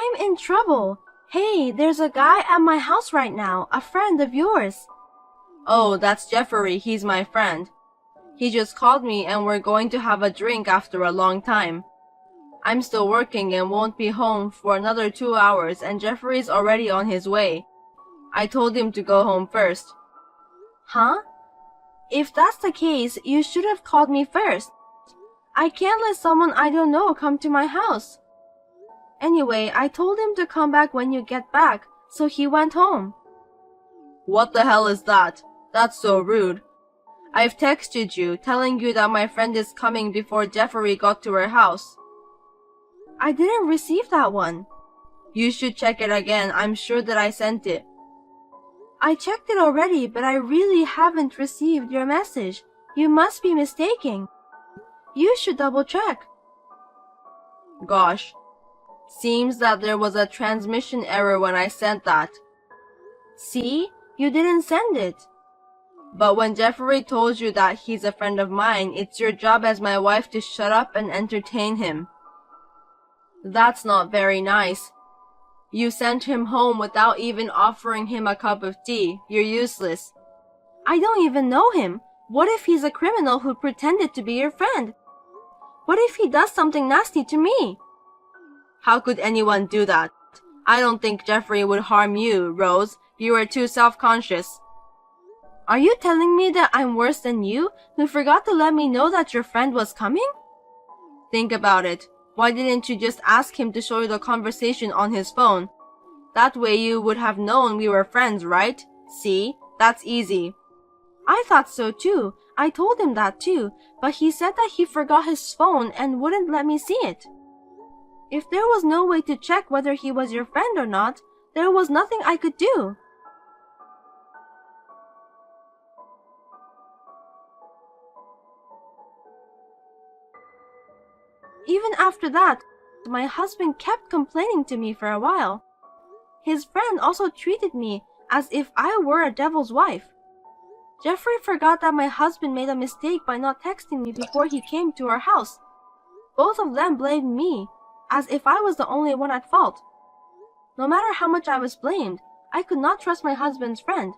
I'm in trouble. Hey, there's a guy at my house right now, a friend of yours. Oh, that's Jeffrey. He's my friend. He just called me and we're going to have a drink after a long time. I'm still working and won't be home for another 2 hours and Jeffrey's already on his way. I told him to go home first. Huh? If that's the case, you should have called me first. I can't let someone I don't know come to my house. Anyway, I told him to come back when you get back, so he went home. What the hell is that? That's so rude. I've texted you, telling you that my friend is coming before Jeffrey got to her house. I didn't receive that one. You should check it again. I'm sure that I sent it. I checked it already, but I really haven't received your message. You must be mistaken. You should double check. Gosh. Seems that there was a transmission error when I sent that. See? You didn't send it. But when Jeffrey told you that he's a friend of mine, it's your job as my wife to shut up and entertain him. That's not very nice. You sent him home without even offering him a cup of tea. You're useless. I don't even know him. What if he's a criminal who pretended to be your friend? What if he does something nasty to me? How could anyone do that? I don't think Jeffrey would harm you, Rose. You are too self-conscious. Are you telling me that I'm worse than you, who forgot to let me know that your friend was coming? Think about it. Why didn't you just ask him to show you the conversation on his phone? That way you would have known we were friends, right? See? That's easy. I thought so too. I told him that too, but he said that he forgot his phone and wouldn't let me see it. If there was no way to check whether he was your friend or not, there was nothing I could do. Even after that, my husband kept complaining to me for a while. His friend also treated me as if I were a devil's wife. Jeffrey forgot that my husband made a mistake by not texting me before he came to our house. Both of them blamed me, as if I was the only one at fault. No matter how much I was blamed, I could not trust my husband's friend.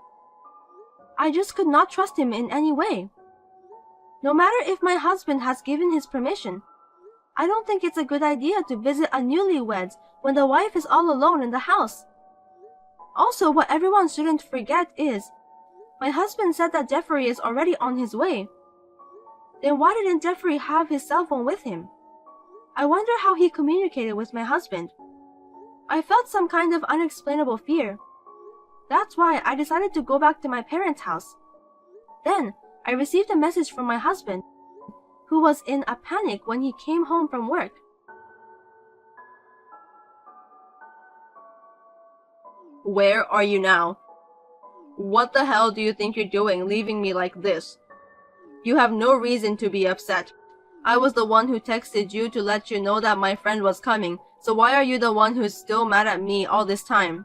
I just could not trust him in any way. No matter if my husband has given his permission, I don't think it's a good idea to visit a newlyweds when the wife is all alone in the house. Also, what everyone shouldn't forget is, my husband said that Jeffrey is already on his way. Then why didn't Jeffrey have his cell phone with him? I wonder how he communicated with my husband. I felt some kind of unexplainable fear. That's why I decided to go back to my parents' house. Then, I received a message from my husband, who was in a panic when he came home from work. Where are you now? What the hell do you think you're doing, leaving me like this? You have no reason to be upset. I was the one who texted you to let you know that my friend was coming, so why are you the one who's still mad at me all this time?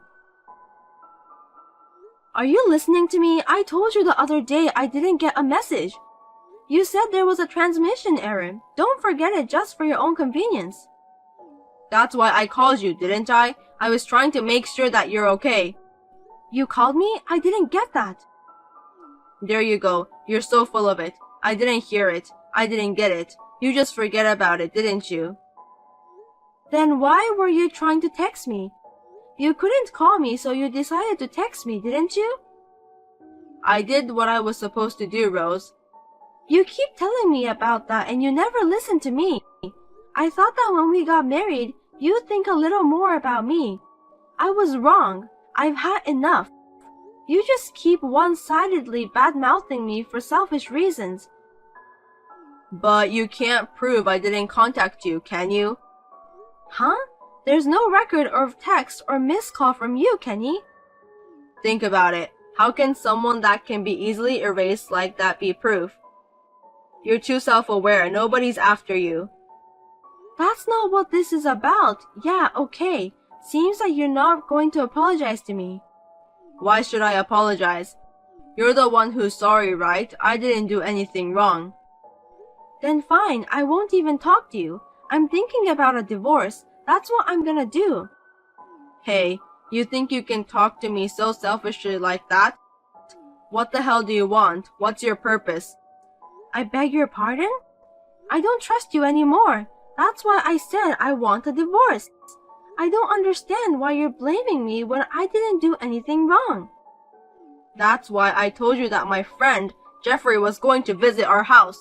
Are you listening to me? I told you the other day I didn't get a message. You said there was a transmission error. Don't forget it just for your own convenience. That's why I called you, didn't I? I was trying to make sure that you're okay. You called me? I didn't get that. There you go. You're so full of it. I didn't hear it. I didn't get it. You just forget about it, didn't you? Then why were you trying to text me? You couldn't call me, so you decided to text me, didn't you? I did what I was supposed to do, Rose. You keep telling me about that and you never listen to me. I thought that when we got married, you'd think a little more about me. I was wrong. I've had enough. You just keep one-sidedly bad-mouthing me for selfish reasons. But you can't prove I didn't contact you, can you? Huh? There's no record of text or missed call from you, Kenny. Think about it. How can someone that can be easily erased like that be proof? You're too self-aware. Nobody's after you. That's not what this is about. Yeah, okay. Seems like you're not going to apologize to me. Why should I apologize? You're the one who's sorry, right? I didn't do anything wrong. Then fine, I won't even talk to you. I'm thinking about a divorce. That's what I'm gonna do. Hey, you think you can talk to me so selfishly like that? What the hell do you want? What's your purpose? I beg your pardon? I don't trust you anymore. That's why I said I want a divorce. I don't understand why you're blaming me when I didn't do anything wrong. That's why I told you that my friend, Jeffrey, was going to visit our house.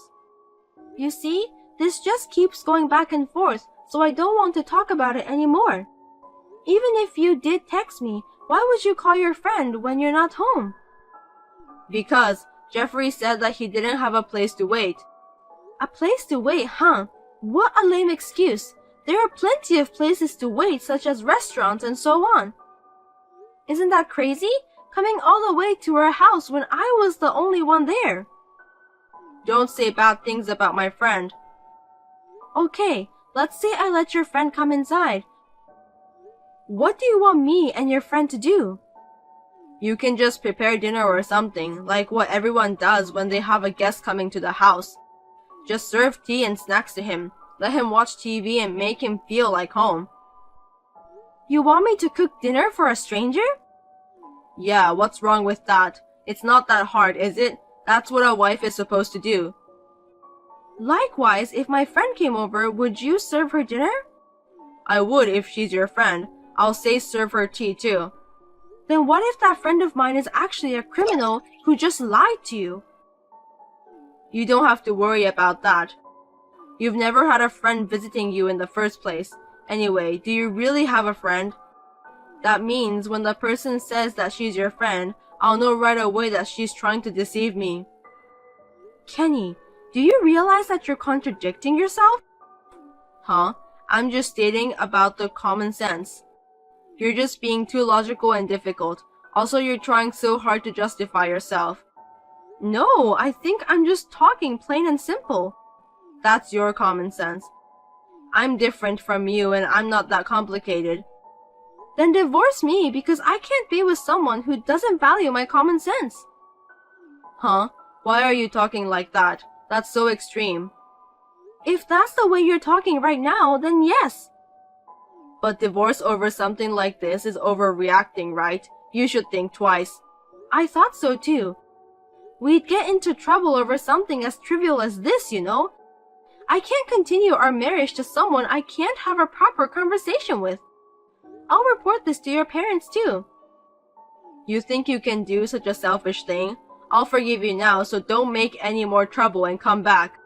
You see, this just keeps going back and forth, so I don't want to talk about it anymore. Even if you did text me, why would you call your friend when you're not home? Because Jeffrey said that he didn't have a place to wait. A place to wait, huh? What a lame excuse. There are plenty of places to wait, such as restaurants and so on. Isn't that crazy? Coming all the way to our house when I was the only one there. Don't say bad things about my friend. Okay, let's say I let your friend come inside. What do you want me and your friend to do? You can just prepare dinner or something, like what everyone does when they have a guest coming to the house. Just serve tea and snacks to him. Let him watch TV and make him feel like home. You want me to cook dinner for a stranger? Yeah, what's wrong with that? It's not that hard, is it? That's what a wife is supposed to do. Likewise, if my friend came over, would you serve her dinner? I would if she's your friend. I'll say serve her tea too. Then what if that friend of mine is actually a criminal who just lied to you? You don't have to worry about that. You've never had a friend visiting you in the first place. Anyway, do you really have a friend? That means when the person says that she's your friend, I'll know right away that she's trying to deceive me. Kenny, do you realize that you're contradicting yourself? Huh? I'm just stating about the common sense. You're just being too logical and difficult. Also, you're trying so hard to justify yourself. No, I think I'm just talking plain and simple. That's your common sense. I'm different from you and I'm not that complicated. Then divorce me because I can't be with someone who doesn't value my common sense. Huh? Why are you talking like that? That's so extreme. If that's the way you're talking right now, then yes. But divorce over something like this is overreacting, right? You should think twice. I thought so too. We'd get into trouble over something as trivial as this, you know? I can't continue our marriage to someone I can't have a proper conversation with. I'll report this to your parents too. You think you can do such a selfish thing? I'll forgive you now, so don't make any more trouble and come back.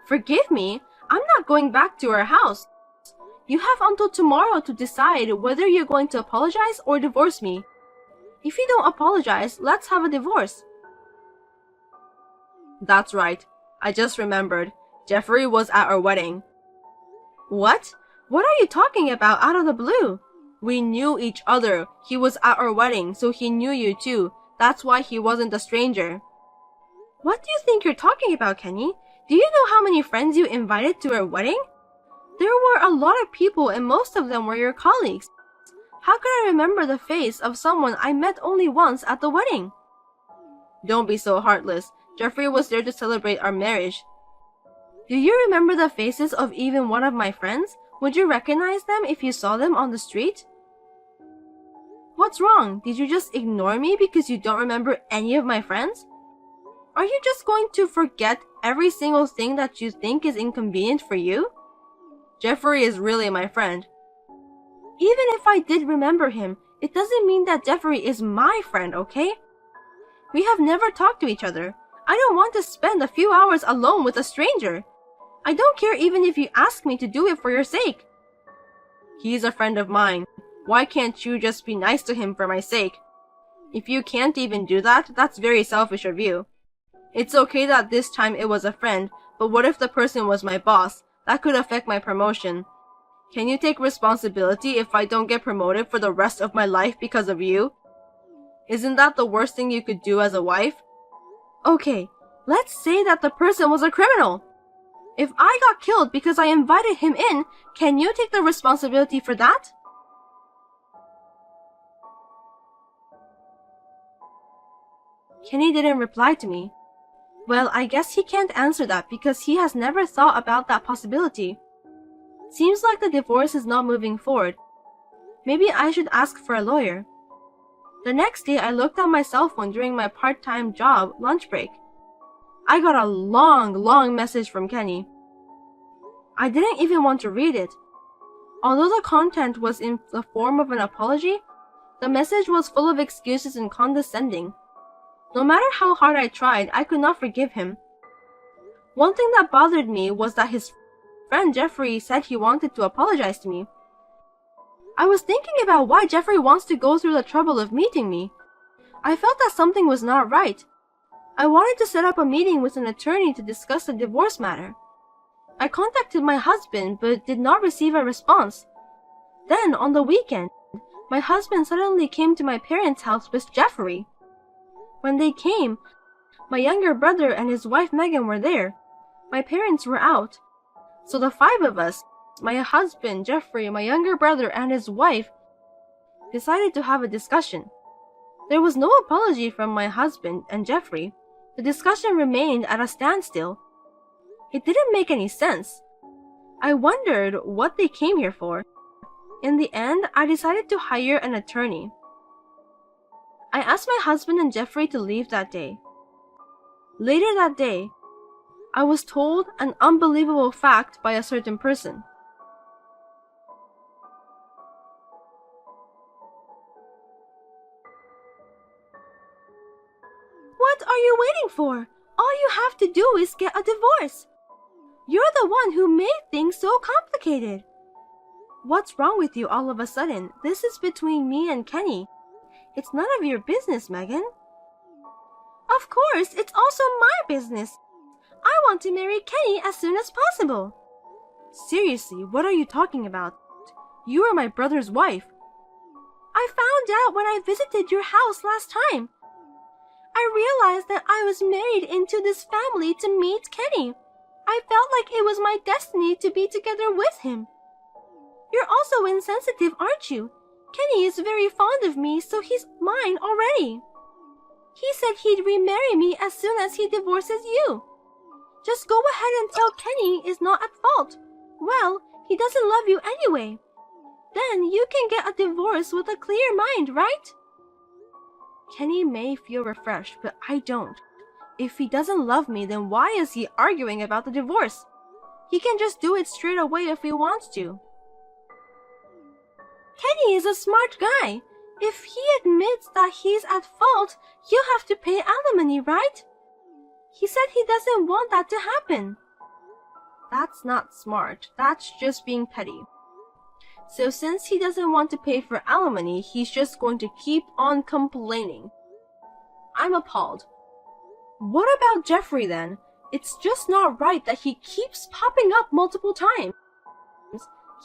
Forgive me? I'm not going back to our house. You have until tomorrow to decide whether you're going to apologize or divorce me. If you don't apologize, let's have a divorce. That's right. I just remembered. Jeffrey was at our wedding. What? What are you talking about out of the blue? We knew each other. He was at our wedding, so he knew you too. That's why he wasn't a stranger. What do you think you're talking about, Kenny? Do you know how many friends you invited to our wedding? There were a lot of people and most of them were your colleagues. How could I remember the face of someone I met only once at the wedding? Don't be so heartless. Jeffrey was there to celebrate our marriage. Do you remember the faces of even one of my friends? Would you recognize them if you saw them on the street? What's wrong? Did you just ignore me because you don't remember any of my friends? Are you just going to forget every single thing that you think is inconvenient for you? Jeffrey is really my friend. Even if I did remember him, it doesn't mean that Jeffrey is my friend, okay? We have never talked to each other. I don't want to spend a few hours alone with a stranger. I don't care even if you ask me to do it for your sake. He's a friend of mine. Why can't you just be nice to him for my sake? If you can't even do that, that's very selfish of you. It's okay that this time it was a friend, but what if the person was my boss? That could affect my promotion. Can you take responsibility if I don't get promoted for the rest of my life because of you? Isn't that the worst thing you could do as a wife? Okay, let's say that the person was a criminal. If I got killed because I invited him in, can you take the responsibility for that? Kenny didn't reply to me. Well, I guess he can't answer that because he has never thought about that possibility. Seems like the divorce is not moving forward. Maybe I should ask for a lawyer. The next day, I looked at my cell phone during my part-time job lunch break. I got a long message from Kenny. I didn't even want to read it. Although the content was in the form of an apology, the message was full of excuses and condescending. No matter how hard I tried, I could not forgive him. One thing that bothered me was that his friend Jeffrey said he wanted to apologize to me. I was thinking about why Jeffrey wants to go through the trouble of meeting me. I felt that something was not right. I wanted to set up a meeting with an attorney to discuss the divorce matter. I contacted my husband but did not receive a response. Then, on the weekend, my husband suddenly came to my parents' house with Jeffrey. When they came, my younger brother and his wife Megan were there. My parents were out. So the five of us, my husband, Jeffrey, my younger brother, and his wife, decided to have a discussion. There was no apology from my husband and Jeffrey. The discussion remained at a standstill. It didn't make any sense. I wondered what they came here for. In the end, I decided to hire an attorney. I asked my husband and Jeffrey to leave that day. Later that day, I was told an unbelievable fact by a certain person. What are you waiting for? All you have to do is get a divorce. You're the one who made things so complicated. What's wrong with you all of a sudden? This is between me and Kenny. It's none of your business, Megan. Of course, it's also my business. I want to marry Kenny as soon as possible. Seriously, what are you talking about? You are my brother's wife. I found out when I visited your house last time. I realized that I was married into this family to meet Kenny. I felt like it was my destiny to be together with him. You're also insensitive, aren't you? Kenny is very fond of me, so he's mine already. He said he'd remarry me as soon as he divorces you. Just go ahead and tell Kenny is not at fault. Well, he doesn't love you anyway. Then you can get a divorce with a clear mind, right? Kenny may feel refreshed, but I don't. If he doesn't love me, then why is he arguing about the divorce? He can just do it straight away if he wants to. Kenny is a smart guy. If he admits that he's at fault, you have to pay alimony, right? He said he doesn't want that to happen. That's not smart. That's just being petty. So since he doesn't want to pay for alimony, he's just going to keep on complaining. I'm appalled. What about Jeffrey then? It's just not right that he keeps popping up multiple times.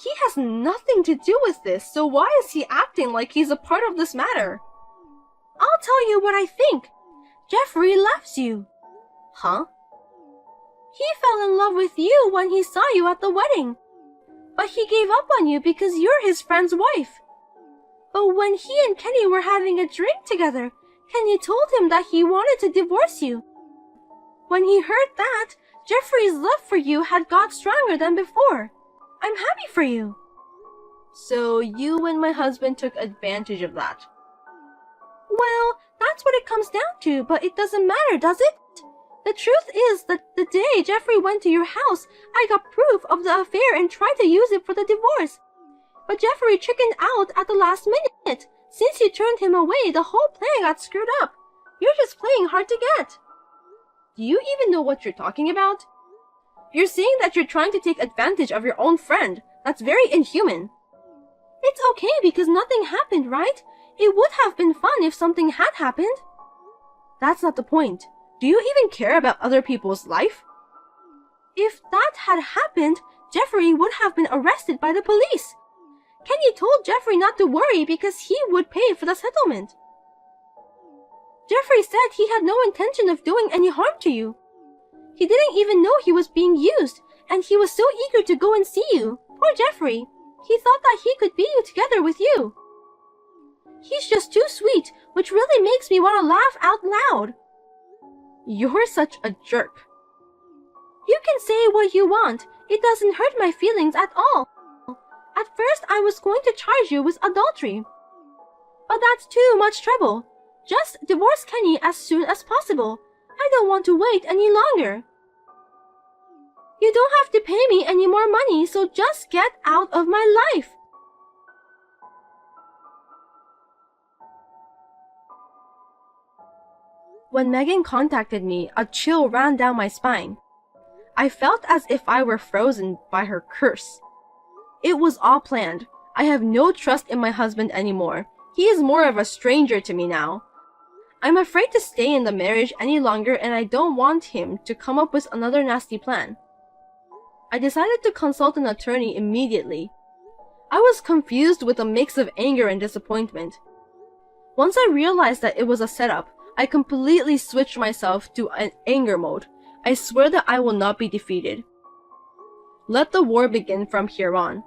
He has nothing to do with this, so why is he acting like he's a part of this matter? I'll tell you what I think. Jeffrey loves you. Huh? He fell in love with you when he saw you at the wedding. But he gave up on you because you're his friend's wife. But when he and Kenny were having a drink together, Kenny told him that he wanted to divorce you. When he heard that, Jeffrey's love for you had got stronger than before. I'm happy for you. So you and my husband took advantage of that. Well, that's what it comes down to, but it doesn't matter, does it? The truth is that the day Jeffrey went to your house, I got proof of the affair and tried to use it for the divorce. But Jeffrey chickened out at the last minute. Since you turned him away, the whole plan got screwed up. You're just playing hard to get. Do you even know what you're talking about? You're saying that you're trying to take advantage of your own friend. That's very inhuman. It's okay because nothing happened, right? It would have been fun if something had happened. That's not the point. Do you even care about other people's life? If that had happened, Jeffrey would have been arrested by the police. Kenny told Jeffrey not to worry because he would pay for the settlement. Jeffrey said he had no intention of doing any harm to you. He didn't even know he was being used, and he was so eager to go and see you. Poor Jeffrey. He thought that he could be together with you. He's just too sweet, which really makes me want to laugh out loud. You're such a jerk. You can say what you want. It doesn't hurt my feelings at all. At first, I was going to charge you with adultery. But that's too much trouble. Just divorce Kenny as soon as possible. I don't want to wait any longer. You don't have to pay me any more money, so just get out of my life. When Megan contacted me, a chill ran down my spine. I felt as if I were frozen by her curse. It was all planned. I have no trust in my husband anymore. He is more of a stranger to me now. I'm afraid to stay in the marriage any longer, and I don't want him to come up with another nasty plan. I decided to consult an attorney immediately. I was confused with a mix of anger and disappointment. Once I realized that it was a setup, I completely switched myself to an anger mode. I swear that I will not be defeated. Let the war begin from here on.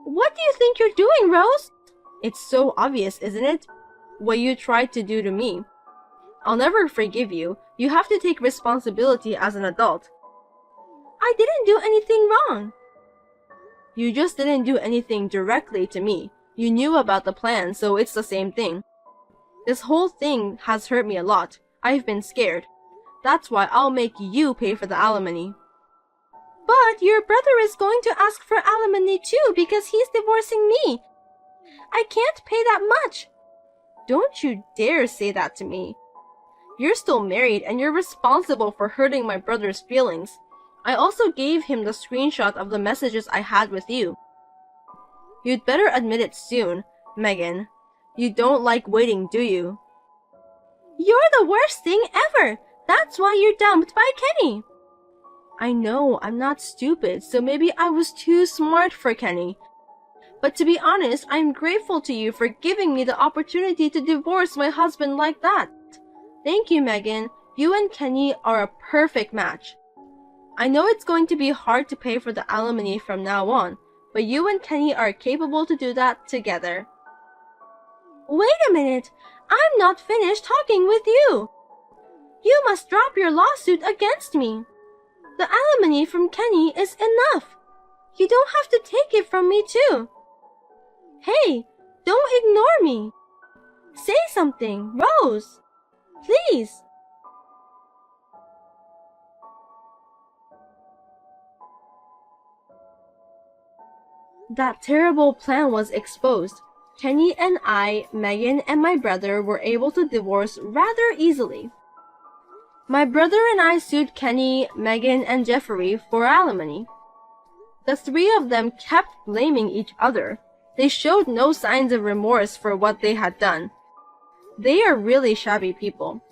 What do you think you're doing, Rose? It's so obvious, isn't it? What you tried to do to me. I'll never forgive you. You have to take responsibility as an adult. I didn't do anything wrong. You just didn't do anything directly to me. You knew about the plan, so it's the same thing. This whole thing has hurt me a lot. I've been scared. That's why I'll make you pay for the alimony. But your brother is going to ask for alimony too because he's divorcing me. I can't pay that much. Don't you dare say that to me. You're still married and you're responsible for hurting my brother's feelings. I also gave him the screenshot of the messages I had with you. You'd better admit it soon, Megan. You don't like waiting, do you? You're the worst thing ever. That's why you're dumped by Kenny. I know, I'm not stupid, so maybe I was too smart for Kenny. But to be honest, I'm grateful to you for giving me the opportunity to divorce my husband like that. Thank you, Megan. You and Kenny are a perfect match. I know it's going to be hard to pay for the alimony from now on, but you and Kenny are capable to do that together. Wait a minute. I'm not finished talking with you. You must drop your lawsuit against me. The alimony from Kenny is enough. You don't have to take it from me too. Hey, don't ignore me. Say something, Rose. Please. That terrible plan was exposed. Kenny and I, Megan and my brother were able to divorce rather easily. My brother and I sued Kenny, Megan, and Jeffrey for alimony. The three of them kept blaming each other. They showed no signs of remorse for what they had done. They are really shabby people.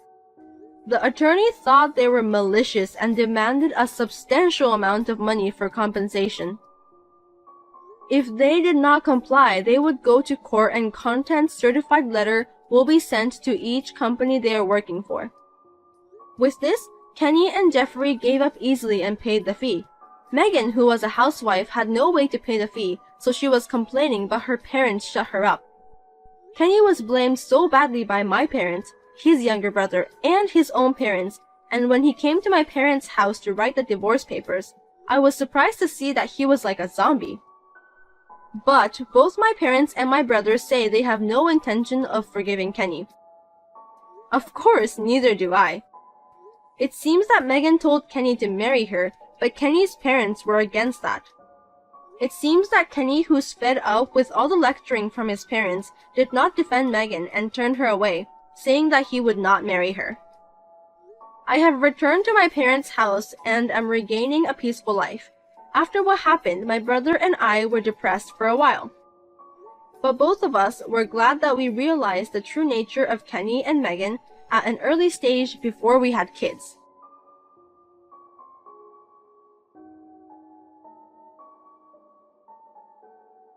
The attorney thought they were malicious and demanded a substantial amount of money for compensation. If they did not comply, they would go to court and content-certified letter will be sent to each company they are working for. With this, Kenny and Jeffrey gave up easily and paid the fee. Megan, who was a housewife, had no way to pay the fee, so she was complaining, but her parents shut her up. Kenny was blamed so badly by my parents, his younger brother, and his own parents, and when he came to my parents' house to write the divorce papers, I was surprised to see that he was like a zombie. But both my parents and my brother say they have no intention of forgiving Kenny. Of course, neither do I. It seems that Megan told Kenny to marry her, but Kenny's parents were against that. It seems that Kenny, who's fed up with all the lecturing from his parents, did not defend Megan and turned her away, saying that he would not marry her. I have returned to my parents' house and am regaining a peaceful life. After what happened, my brother and I were depressed for a while. But both of us were glad that we realized the true nature of Kenny and Megan at an early stage before we had kids.